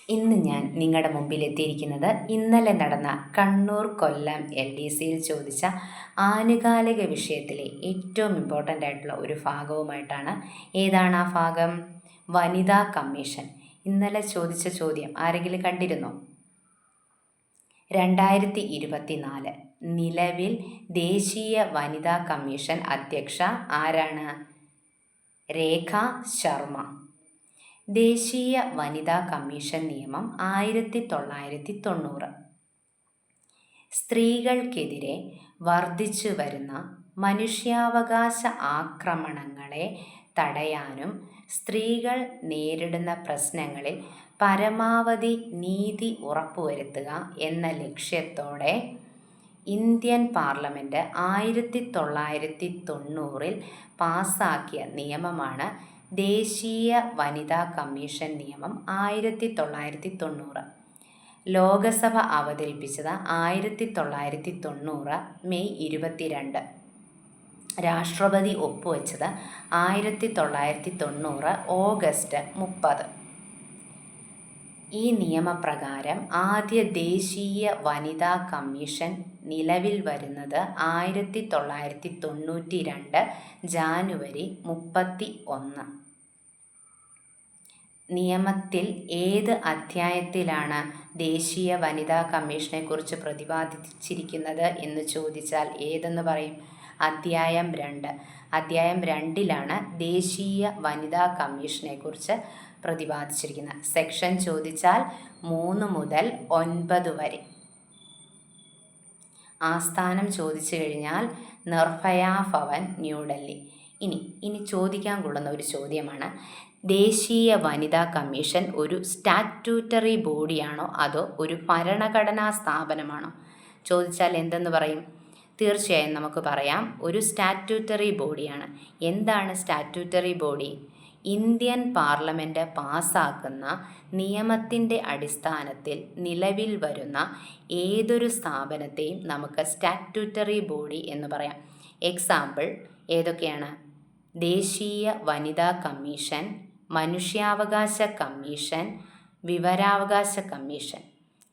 ഇന്ന് ഞാൻ നിങ്ങളുടെ മുമ്പിൽ എത്തിയിരിക്കുന്നത് ഇന്നലെ നടന്ന കണ്ണൂർ കൊല്ലം LDCയിൽ ചോദിച്ച ആനുകാലിക വിഷയത്തിലെ ഏറ്റവും ഇമ്പോർട്ടൻ്റ് ആയിട്ടുള്ള ഒരു ഭാഗവുമായിട്ടാണ്. ഏതാണ് ആ ഭാഗം? വനിതാ കമ്മീഷൻ. ഇന്നലെ ചോദിച്ച ചോദ്യം ആരെങ്കിലും കണ്ടിരുന്നോ? 2024 നിലവിൽ ദേശീയ വനിതാ കമ്മീഷൻ അധ്യക്ഷ ആരാണ്? രേഖ ശർമ്മ. ദേശീയ വനിതാ കമ്മീഷൻ നിയമം 1990. സ്ത്രീകൾക്കെതിരെ വർദ്ധിച്ചു വരുന്ന മനുഷ്യാവകാശ ആക്രമണങ്ങളെ തടയാനും സ്ത്രീകൾ നേരിടുന്ന പ്രശ്നങ്ങളിൽ പരമാവധി നീതി ഉറപ്പുവരുത്തുക എന്ന ലക്ഷ്യത്തോടെ ഇന്ത്യൻ പാർലമെൻറ്റ് 1990 പാസാക്കിയ നിയമമാണ് ദേശീയ വനിതാ കമ്മീഷൻ നിയമം 1990. ലോകസഭ അവതരിപ്പിച്ചത് 1990 മെയ് 22. രാഷ്ട്രപതി ഒപ്പുവെച്ചത് 1990 ഓഗസ്റ്റ് 30. ഈ നിയമപ്രകാരം ആദ്യ ദേശീയ വനിതാ കമ്മീഷൻ നിലവിൽ വരുന്നത് 1992 ജാനുവരി 31. നിയമത്തിൽ ഏത് അധ്യായത്തിലാണ് ദേശീയ വനിതാ കമ്മീഷനെക്കുറിച്ച് പ്രതിപാദിച്ചിരിക്കുന്നത് എന്ന് ചോദിച്ചാൽ ഏതെന്ന് പറയും? അധ്യായം 2. അധ്യായം 2ലാണ് ദേശീയ വനിതാ കമ്മീഷനെക്കുറിച്ച് പ്രതിപാദിച്ചിരിക്കുന്നത്. സെക്ഷൻ ചോദിച്ചാൽ 3 മുതൽ 9 വരെ. ആസ്ഥാനം ചോദിച്ചു കഴിഞ്ഞാൽ നിർഭയ ഭവൻ, ന്യൂഡൽഹി. ഇനി ചോദിക്കാൻ കൊള്ളുന്ന ഒരു ചോദ്യമാണ്, ദേശീയ വനിതാ കമ്മീഷൻ ഒരു സ്റ്റാറ്റ്യൂട്ടറി ബോഡിയാണോ അതോ ഒരു ഭരണഘടനാ സ്ഥാപനമാണോ? ചോദിച്ചാൽ എന്തെന്ന് പറയും? തീർച്ചയായും നമുക്ക് പറയാം, ഒരു സ്റ്റാറ്റ്യൂട്ടറി ബോഡിയാണ്. എന്താണ് സ്റ്റാറ്റ്യൂട്ടറി ബോഡി? ഇന്ത്യൻ പാർലമെൻറ്റ് പാസ്സാക്കുന്ന നിയമത്തിൻ്റെ അടിസ്ഥാനത്തിൽ നിലവിൽ വരുന്ന ഏതൊരു സ്ഥാപനത്തെയും നമുക്ക് സ്റ്റാറ്റ്യൂട്ടറി ബോഡി എന്ന് പറയാം. എക്സാമ്പിൾ ഏതൊക്കെയാണ്? ദേശീയ വനിതാ കമ്മീഷൻ, മനുഷ്യാവകാശ കമ്മീഷൻ, വിവരാവകാശ കമ്മീഷൻ.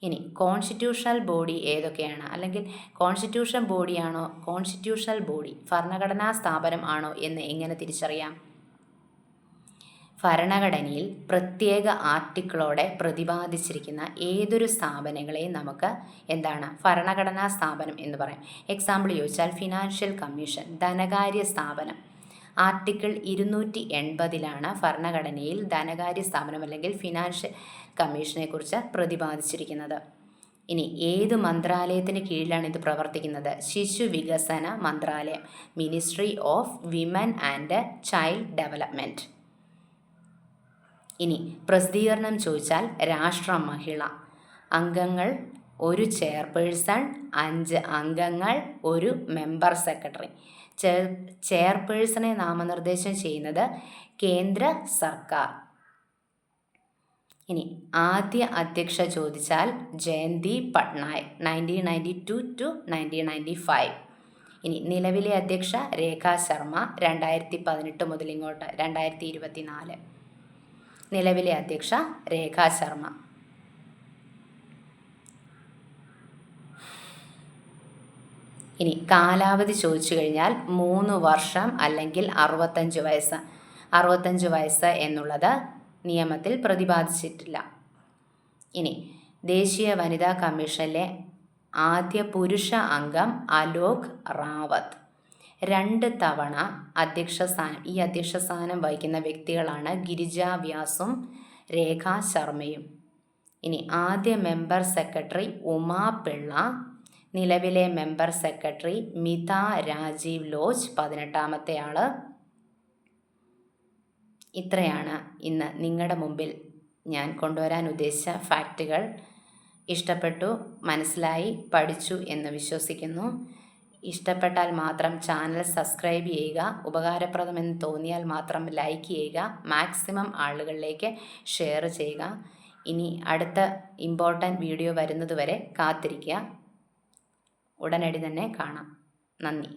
ഇനി കോൺസ്റ്റിറ്റ്യൂഷണൽ ബോഡി ഏതൊക്കെയാണ്? അല്ലെങ്കിൽ കോൺസ്റ്റിറ്റ്യൂഷൻ ബോഡിയാണോ, കോൺസ്റ്റിറ്റ്യൂഷണൽ ബോഡി ഭരണഘടനാ സ്ഥാപനം ആണോ എന്ന് എങ്ങനെ തിരിച്ചറിയാം? ഭരണഘടനയിൽ പ്രത്യേക ആർട്ടിക്കിളോടെ പ്രതിപാദിച്ചിരിക്കുന്ന ഏതൊരു സ്ഥാപനങ്ങളെയും നമുക്ക് എന്താണ്? ഭരണഘടനാ സ്ഥാപനം എന്ന് പറയാം. എക്സാമ്പിൾ ചോദിച്ചാൽ ഫിനാൻഷ്യൽ കമ്മീഷൻ, ധനകാര്യ സ്ഥാപനം. ആർട്ടിക്കിൾ 280 ഭരണഘടനയിൽ ധനകാര്യ സ്ഥാപനം അല്ലെങ്കിൽ ഫിനാൻഷ്യൽ കമ്മീഷനെക്കുറിച്ച് പ്രതിപാദിച്ചിരിക്കുന്നത്. ഇനി ഏത് മന്ത്രാലയത്തിന് കീഴിലാണ് ഇത് പ്രവർത്തിക്കുന്നത്? ശിശു വികസന മന്ത്രാലയം, ministry of women and child development. ഇനി പ്രസിദ്ധീകരണം ചോദിച്ചാൽ രാഷ്ട്ര മഹിള. അംഗങ്ങൾ 1 ചെയർപേഴ്സൺ, 5 അംഗങ്ങൾ, 1 മെമ്പർ സെക്രട്ടറി. ചെയർപേഴ്സണെ നാമനിർദ്ദേശം ചെയ്യുന്നത് കേന്ദ്ര സർക്കാർ. ഇനി ആദ്യ അധ്യക്ഷ ചോദിച്ചാൽ ജയന്തി പട്നായക്, 1992 to 1995. ഇനി നിലവിലെ അധ്യക്ഷ രേഖ ശർമ്മ, 2018 മുതൽ ഇങ്ങോട്ട് 2024. നിലവിലെ അധ്യക്ഷ രേഖ ശർമ്മ. ഇനി കാലാവധി ചോദിച്ചു കഴിഞ്ഞാൽ 3 വർഷം അല്ലെങ്കിൽ 65 വയസ്സ്. 65 വയസ്സ് എന്നുള്ളത് നിയമത്തിൽ പ്രതിപാദിച്ചിട്ടില്ല. ഇനി ദേശീയ വനിതാ കമ്മീഷനിലെ ആദ്യ പുരുഷ അംഗം അലോക് റാവത്ത്. 2 തവണ അധ്യക്ഷസ്ഥാനം. ഈ അധ്യക്ഷസ്ഥാനം വഹിക്കുന്ന വ്യക്തികളാണ് ഗിരിജ വ്യാസും രേഖ ശർമ്മയും. ഇനി ആദ്യ മെമ്പർ സെക്രട്ടറി ഉമാ പിള്ള. നിലവിലെ മെമ്പർ സെക്രട്ടറി മിത രാജീവ് ലോച്ച്, 18ാമത്തെ ആള്. ഇത്രയാണ് ഇന്ന് നിങ്ങളുടെ മുമ്പിൽ ഞാൻ കൊണ്ടുവരാൻ ഉദ്ദേശിച്ച ഫാക്റ്റുകൾ. ഇഷ്ടപ്പെട്ടു, മനസ്സിലായി, പഠിച്ചു എന്ന് വിശ്വസിക്കുന്നു. ഇഷ്ടപ്പെട്ടാൽ മാത്രം ചാനൽ സബ്സ്ക്രൈബ് ചെയ്യുക. ഉപകാരപ്രദമെന്ന് തോന്നിയാൽ മാത്രം ലൈക്ക് ചെയ്യുക. മാക്സിമം ആളുകളിലേക്ക് ഷെയർ ചെയ്യുക. ഇനി അടുത്ത ഇമ്പോർട്ടൻ്റ് വീഡിയോ വരുന്നതുവരെ കാത്തിരിക്കുക. ഉടനടി തന്നെ കാണാം. നന്ദി.